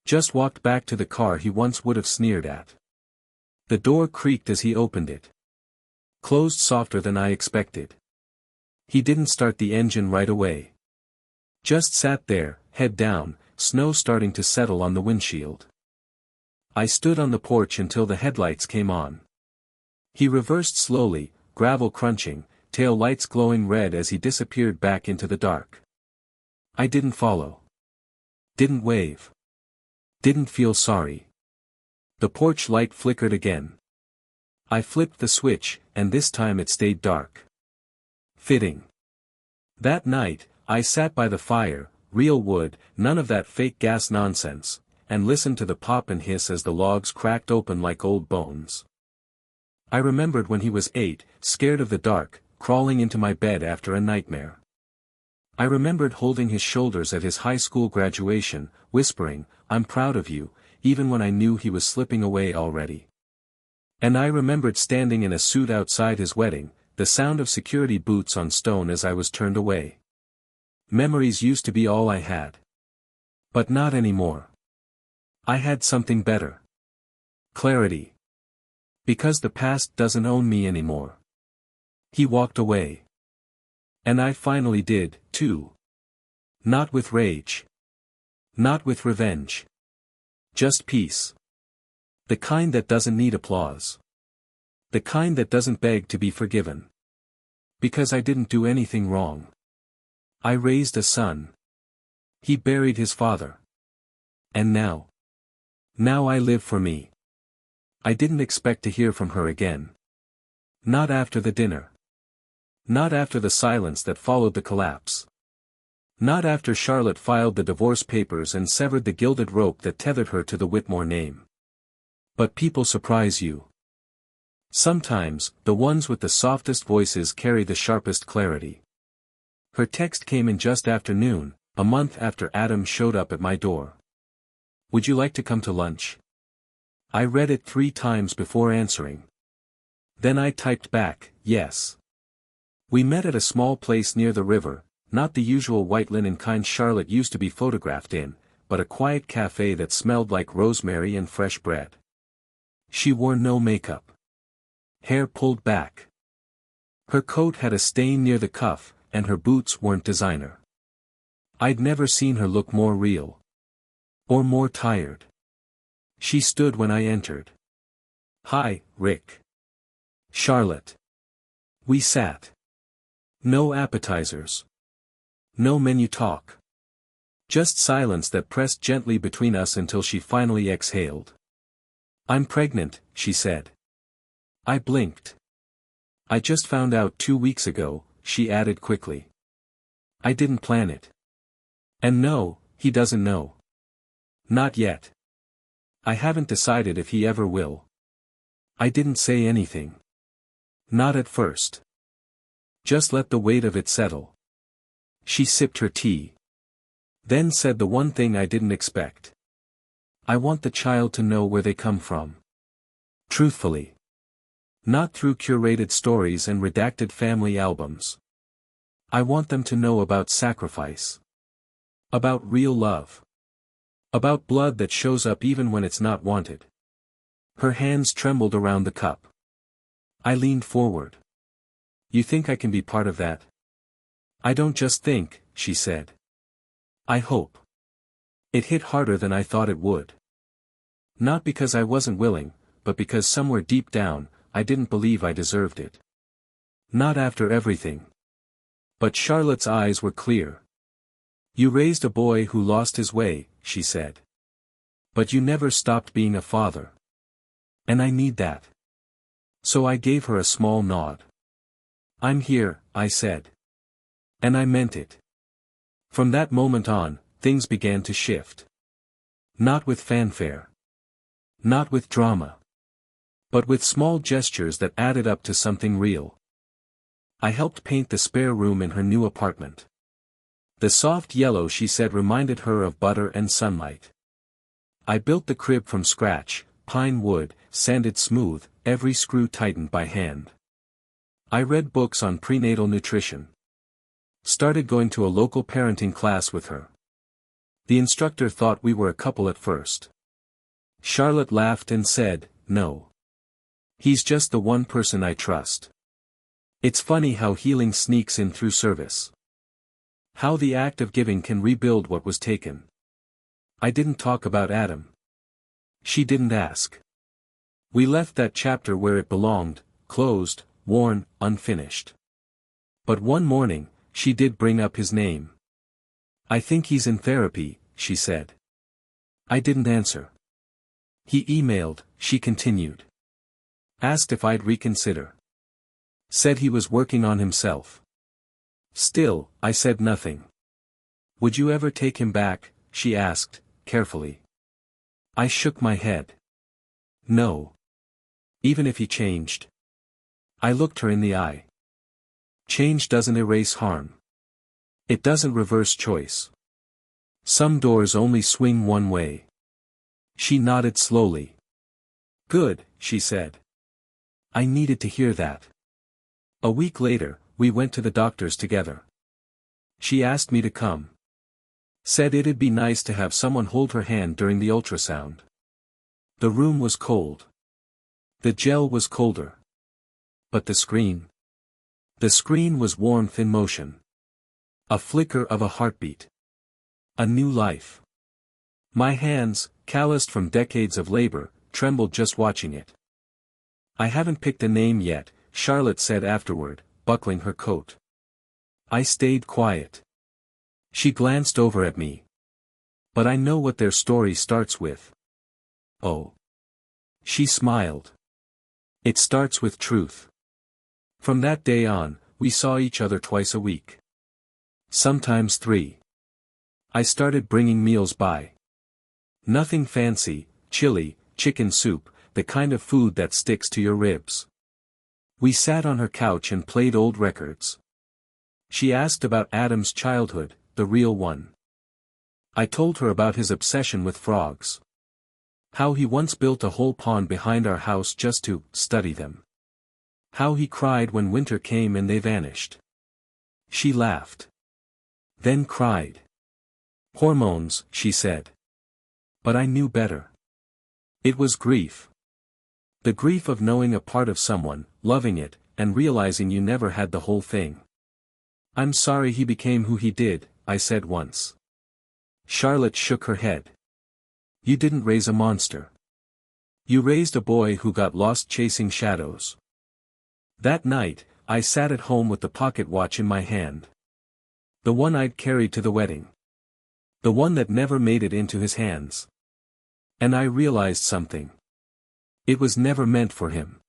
Just walked back to the car he once would have sneered at. The door creaked as he opened it. Closed softer than I expected. He didn't start the engine right away. Just sat there, head down, snow starting to settle on the windshield. I stood on the porch until the headlights came on. He reversed slowly, gravel crunching, tail lights glowing red as he disappeared back into the dark. I didn't follow. Didn't wave. Didn't feel sorry. The porch light flickered again. I flipped the switch, and this time it stayed dark. Fitting. That night, I sat by the fire, real wood, none of that fake gas nonsense, and listened to the pop and hiss as the logs cracked open like old bones. I remembered when he was 8, scared of the dark, crawling into my bed after a nightmare. I remembered holding his shoulders at his high school graduation, whispering, "I'm proud of you," even when I knew he was slipping away already. And I remembered standing in a suit outside his wedding, the sound of security boots on stone as I was turned away. Memories used to be all I had. But not anymore. I had something better. Clarity. Because the past doesn't own me anymore. He walked away. And I finally did, too. Not with rage. Not with revenge. Just peace. The kind that doesn't need applause. The kind that doesn't beg to be forgiven. Because I didn't do anything wrong. I raised a son. He buried his father. And now I live for me. I didn't expect to hear from her again. Not after the dinner. Not after the silence that followed the collapse. Not after Charlotte filed the divorce papers and severed the gilded rope that tethered her to the Whitmore name. But people surprise you. Sometimes, the ones with the softest voices carry the sharpest clarity. Her text came in just after noon, a month after Adam showed up at my door. "Would you like to come to lunch?" I read it 3 times before answering. Then I typed back, "Yes." We met at a small place near the river, not the usual white linen kind Charlotte used to be photographed in, but a quiet cafe that smelled like rosemary and fresh bread. She wore no makeup. Hair pulled back. Her coat had a stain near the cuff, and her boots weren't designer. I'd never seen her look more real. Or more tired. She stood when I entered. "Hi, Rick." "Charlotte." We sat. No appetizers. No menu talk. Just silence that pressed gently between us until she finally exhaled. "I'm pregnant," she said. I blinked. "I just found out 2 weeks ago," she added quickly. "I didn't plan it. And no, he doesn't know. Not yet. I haven't decided if he ever will." I didn't say anything. Not at first. Just let the weight of it settle. She sipped her tea. Then said the one thing I didn't expect. "I want the child to know where they come from. Truthfully. Not through curated stories and redacted family albums. I want them to know about sacrifice. About real love. About blood that shows up even when it's not wanted." Her hands trembled around the cup. I leaned forward. "You think I can be part of that?" "I don't just think," she said. "I hope." It hit harder than I thought it would. Not because I wasn't willing, but because somewhere deep down, I didn't believe I deserved it. Not after everything. But Charlotte's eyes were clear. "You raised a boy who lost his way," she said. "But you never stopped being a father. And I need that." So I gave her a small nod. "I'm here," I said. And I meant it. From that moment on, things began to shift. Not with fanfare. Not with drama. But with small gestures that added up to something real. I helped paint the spare room in her new apartment. The soft yellow she said reminded her of butter and sunlight. I built the crib from scratch, pine wood, sanded smooth, every screw tightened by hand. I read books on prenatal nutrition. Started going to a local parenting class with her. The instructor thought we were a couple at first. Charlotte laughed and said, "No. He's just the one person I trust." It's funny how healing sneaks in through service. How the act of giving can rebuild what was taken. I didn't talk about Adam. She didn't ask. We left that chapter where it belonged, closed, worn, unfinished. But one morning, she did bring up his name. "I think he's in therapy," she said. I didn't answer. "He emailed," she continued. "Asked if I'd reconsider. Said he was working on himself." Still, I said nothing. "Would you ever take him back?" she asked, carefully. I shook my head. "No. Even if he changed." I looked her in the eye. Change doesn't erase harm. It doesn't reverse choice. Some doors only swing one way. She nodded slowly. Good, she said. I needed to hear that. A week later, we went to the doctor's together. She asked me to come. Said it'd be nice to have someone hold her hand during the ultrasound. The room was cold. The gel was colder. But the screen? The screen was warmth in motion. A flicker of a heartbeat. A new life. My hands, calloused from decades of labor, trembled just watching it. I haven't picked a name yet, Charlotte said afterward, buckling her coat. I stayed quiet. She glanced over at me. But I know what their story starts with. Oh. She smiled. It starts with truth. From that day on, we saw each other twice a week. Sometimes 3. I started bringing meals by. Nothing fancy, chili, chicken soup, the kind of food that sticks to your ribs. We sat on her couch and played old records. She asked about Adam's childhood, the real one. I told her about his obsession with frogs. How he once built a whole pond behind our house just to study them. How he cried when winter came and they vanished. She laughed. Then cried. Hormones, she said. But I knew better. It was grief. The grief of knowing a part of someone, loving it, and realizing you never had the whole thing. I'm sorry he became who he did, I said once. Charlotte shook her head. You didn't raise a monster. You raised a boy who got lost chasing shadows. That night, I sat at home with the pocket watch in my hand. The one I'd carried to the wedding. The one that never made it into his hands. And I realized something. It was never meant for him.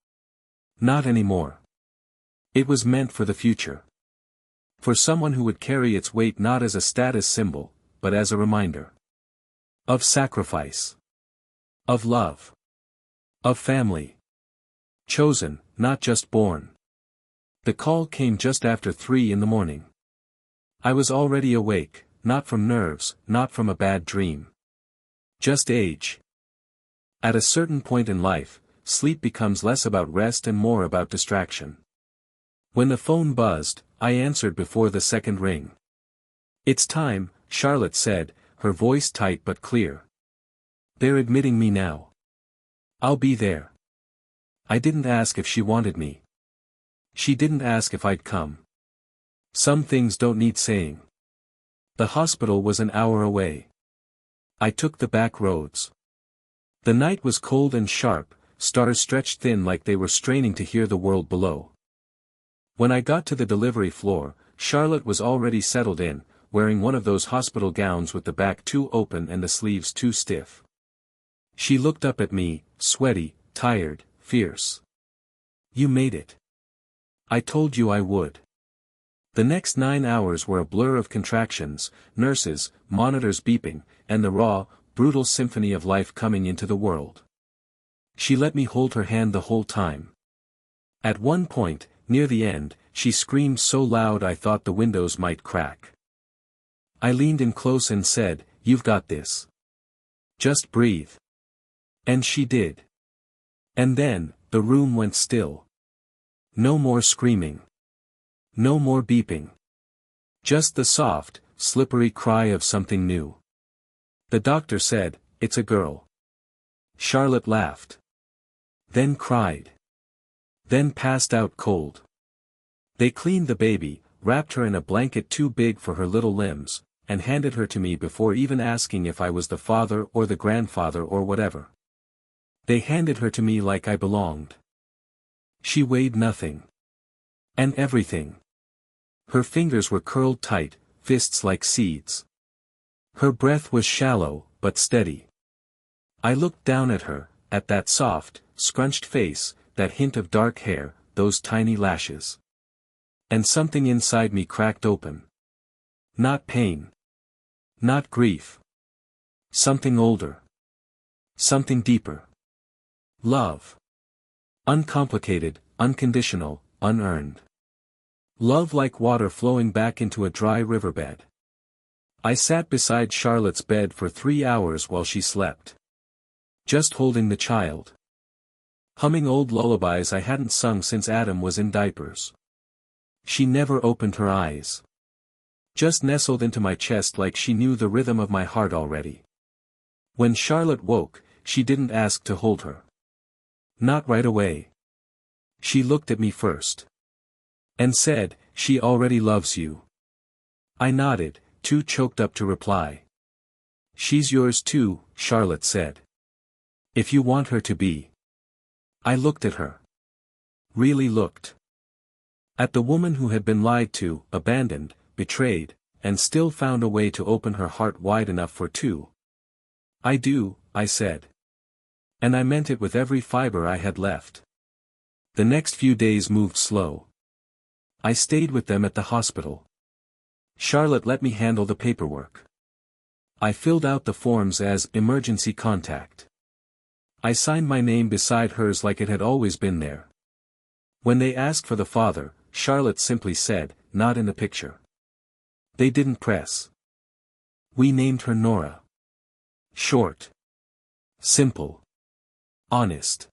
Not anymore. It was meant for the future. For someone who would carry its weight not as a status symbol, but as a reminder. Of sacrifice. Of love. Of family. Chosen, not just born. The call came just after 3 in the morning. I was already awake, not from nerves, not from a bad dream. Just age. At a certain point in life, sleep becomes less about rest and more about distraction. When the phone buzzed, I answered before the second ring. It's time, Charlotte said, her voice tight but clear. They're admitting me now. I'll be there. I didn't ask if she wanted me. She didn't ask if I'd come. Some things don't need saying. The hospital was an hour away. I took the back roads. The night was cold and sharp, stars stretched thin like they were straining to hear the world below. When I got to the delivery floor, Charlotte was already settled in, wearing one of those hospital gowns with the back too open and the sleeves too stiff. She looked up at me, sweaty, tired, fierce. You made it. I told you I would. The next 9 hours were a blur of contractions, nurses, monitors beeping, and the raw, brutal symphony of life coming into the world. She let me hold her hand the whole time. At one point, near the end, she screamed so loud I thought the windows might crack. I leaned in close and said, "You've got this. Just breathe." And she did. And then, the room went still. No more screaming. No more beeping. Just the soft, slippery cry of something new. The doctor said, "It's a girl." Charlotte laughed. Then cried. Then passed out cold. They cleaned the baby, wrapped her in a blanket too big for her little limbs, and handed her to me before even asking if I was the father or the grandfather or whatever. They handed her to me like I belonged. She weighed nothing. And everything. Her fingers were curled tight, fists like seeds. Her breath was shallow, but steady. I looked down at her, at that soft, scrunched face, that hint of dark hair, those tiny lashes. And something inside me cracked open. Not pain. Not grief. Something older. Something deeper. Love. Uncomplicated, unconditional, unearned. Love like water flowing back into a dry riverbed. I sat beside Charlotte's bed for 3 hours while she slept. Just holding the child. Humming old lullabies I hadn't sung since Adam was in diapers. She never opened her eyes. Just nestled into my chest like she knew the rhythm of my heart already. When Charlotte woke, she didn't ask to hold her. Not right away. She looked at me first. And said, "She already loves you." I nodded, too choked up to reply. "She's yours too," Charlotte said. "If you want her to be." I looked at her. Really looked. At the woman who had been lied to, abandoned, betrayed, and still found a way to open her heart wide enough for two. "I do," I said. And I meant it with every fiber I had left. The next few days moved slow. I stayed with them at the hospital. Charlotte let me handle the paperwork. I filled out the forms as emergency contact. I signed my name beside hers like it had always been there. When they asked for the father, Charlotte simply said, "Not in the picture." They didn't press. We named her Nora. Short. Simple. Honest.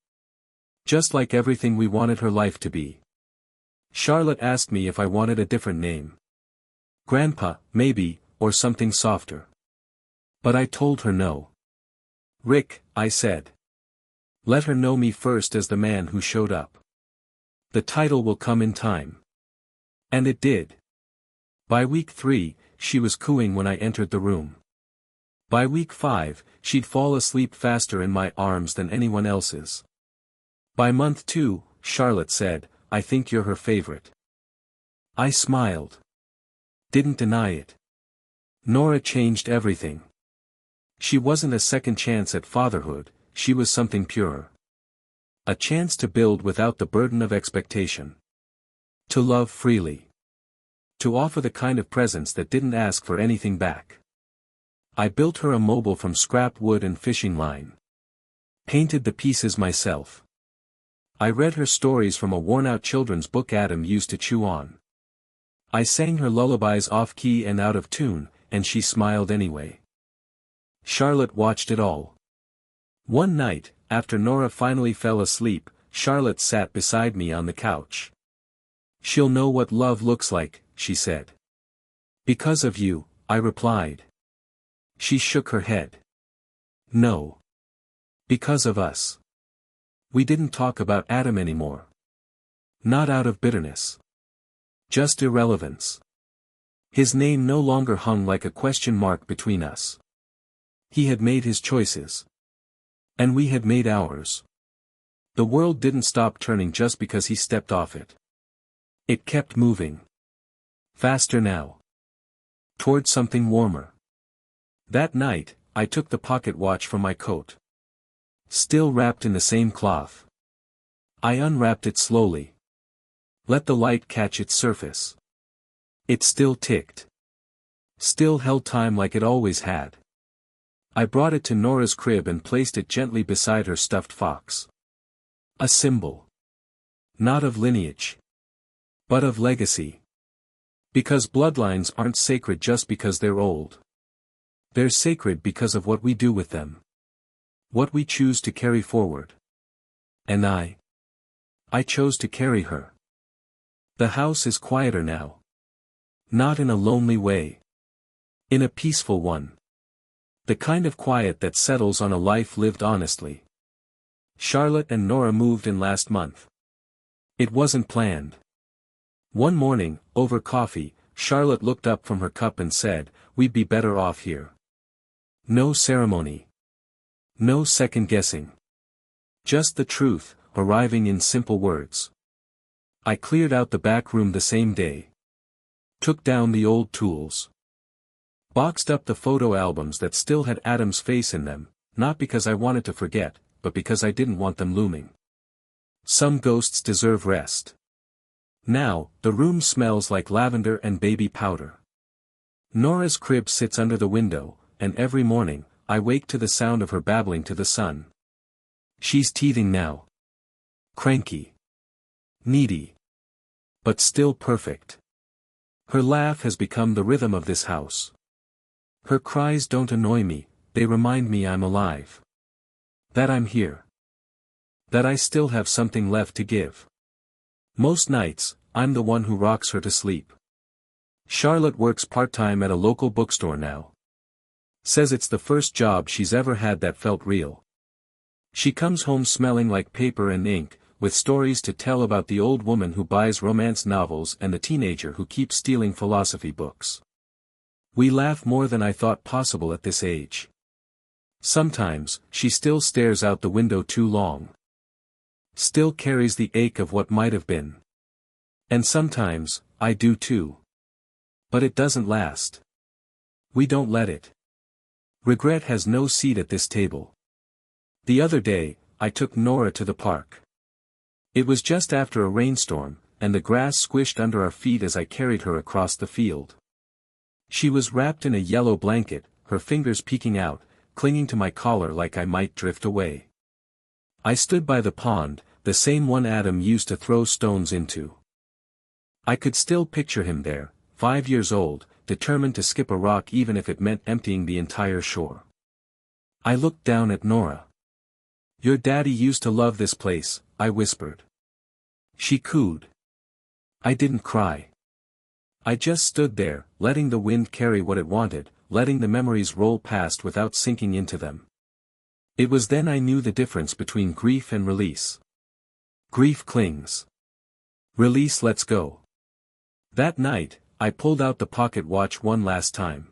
Just like everything we wanted her life to be. Charlotte asked me if I wanted a different name. Grandpa, maybe, or something softer. But I told her no. "Rick," I said. "Let her know me first as the man who showed up. The title will come in time." And it did. By week 3, she was cooing when I entered the room. By week 5, she'd fall asleep faster in my arms than anyone else's. By month 2, Charlotte said, "I think you're her favorite." I smiled. Didn't deny it. Nora changed everything. She wasn't a second chance at fatherhood, she was something purer. A chance to build without the burden of expectation. To love freely. To offer the kind of presents that didn't ask for anything back. I built her a mobile from scrap wood and fishing line. Painted the pieces myself. I read her stories from a worn-out children's book Adam used to chew on. I sang her lullabies off-key and out of tune, and she smiled anyway. Charlotte watched it all. One night, after Nora finally fell asleep, Charlotte sat beside me on the couch. "She'll know what love looks like," she said. "Because of you," I replied. She shook her head. "No. Because of us." We didn't talk about Adam anymore. Not out of bitterness. Just irrelevance. His name no longer hung like a question mark between us. He had made his choices. And we had made ours. The world didn't stop turning just because he stepped off it. It kept moving. Faster now. Toward something warmer. That night, I took the pocket watch from my coat. Still wrapped in the same cloth. I unwrapped it slowly. Let the light catch its surface. It still ticked. Still held time like it always had. I brought it to Nora's crib and placed it gently beside her stuffed fox. A symbol. Not of lineage. But of legacy. Because bloodlines aren't sacred just because they're old. They're sacred because of what we do with them. What we choose to carry forward. And I chose to carry her. The house is quieter now. Not in a lonely way. In a peaceful one. The kind of quiet that settles on a life lived honestly. Charlotte and Nora moved in last month. It wasn't planned. One morning, over coffee, Charlotte looked up from her cup and said, "We'd be better off here." No ceremony. No second guessing. Just the truth, arriving in simple words. I cleared out the back room the same day. Took down the old tools. Boxed up the photo albums that still had Adam's face in them, not because I wanted to forget, but because I didn't want them looming. Some ghosts deserve rest. Now, the room smells like lavender and baby powder. Nora's crib sits under the window, and every morning, I wake to the sound of her babbling to the sun. She's teething now. Cranky. Needy. But still perfect. Her laugh has become the rhythm of this house. Her cries don't annoy me, they remind me I'm alive. That I'm here. That I still have something left to give. Most nights, I'm the one who rocks her to sleep. Charlotte works part-time at a local bookstore now. Says it's the first job she's ever had that felt real. She comes home smelling like paper and ink, with stories to tell about the old woman who buys romance novels and the teenager who keeps stealing philosophy books. We laugh more than I thought possible at this age. Sometimes, she still stares out the window too long. Still carries the ache of what might have been. And sometimes, I do too. But it doesn't last. We don't let it. Regret has no seat at this table. The other day, I took Nora to the park. It was just after a rainstorm, and the grass squished under our feet as I carried her across the field. She was wrapped in a yellow blanket, her fingers peeking out, clinging to my collar like I might drift away. I stood by the pond, the same one Adam used to throw stones into. I could still picture him there, 5 years old, determined to skip a rock even if it meant emptying the entire shore. I looked down at Nora. "Your daddy used to love this place," I whispered. She cooed. I didn't cry. I just stood there, letting the wind carry what it wanted, letting the memories roll past without sinking into them. It was then I knew the difference between grief and release. Grief clings. Release lets go. That night, I pulled out the pocket watch one last time.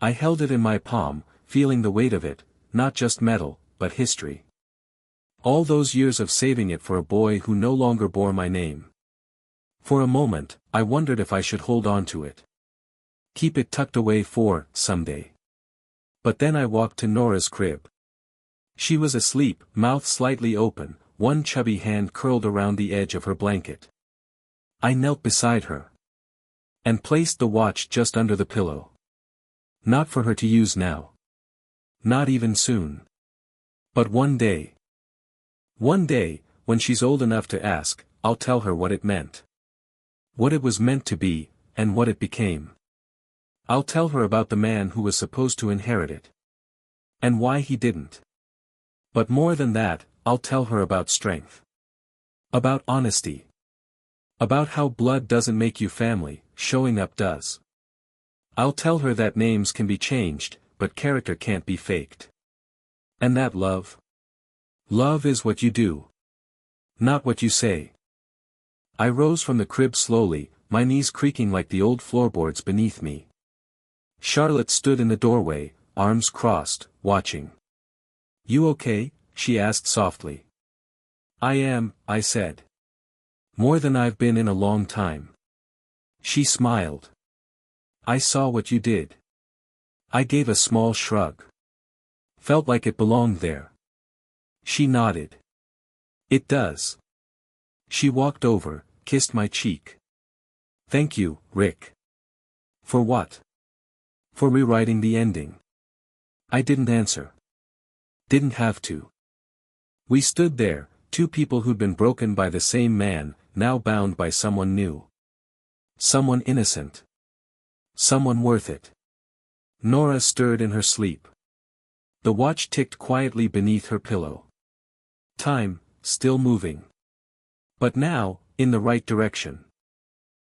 I held it in my palm, feeling the weight of it, not just metal, but history. All those years of saving it for a boy who no longer bore my name. For a moment, I wondered if I should hold on to it. Keep it tucked away for, someday. But then I walked to Nora's crib. She was asleep, mouth slightly open, one chubby hand curled around the edge of her blanket. I knelt beside her. And placed the watch just under the pillow. Not for her to use now. Not even soon. But one day. One day, when she's old enough to ask, I'll tell her what it meant. What it was meant to be, and what it became. I'll tell her about the man who was supposed to inherit it. And why he didn't. But more than that, I'll tell her about strength. About honesty. About how blood doesn't make you family, showing up does. I'll tell her that names can be changed, but character can't be faked. And that love? Love is what you do. Not what you say. I rose from the crib slowly, my knees creaking like the old floorboards beneath me. Charlotte stood in the doorway, arms crossed, watching. "You okay?" she asked softly. "I am," I said. "More than I've been in a long time." She smiled. "I saw what you did." I gave a small shrug. Felt like it belonged there. She nodded. "It does." She walked over, kissed my cheek. "Thank you, Rick." "For what?" "For rewriting the ending." I didn't answer. Didn't have to. We stood there, two people who'd been broken by the same man, now bound by someone new. Someone innocent. Someone worth it. Nora stirred in her sleep. The watch ticked quietly beneath her pillow. Time, still moving. But now, in the right direction.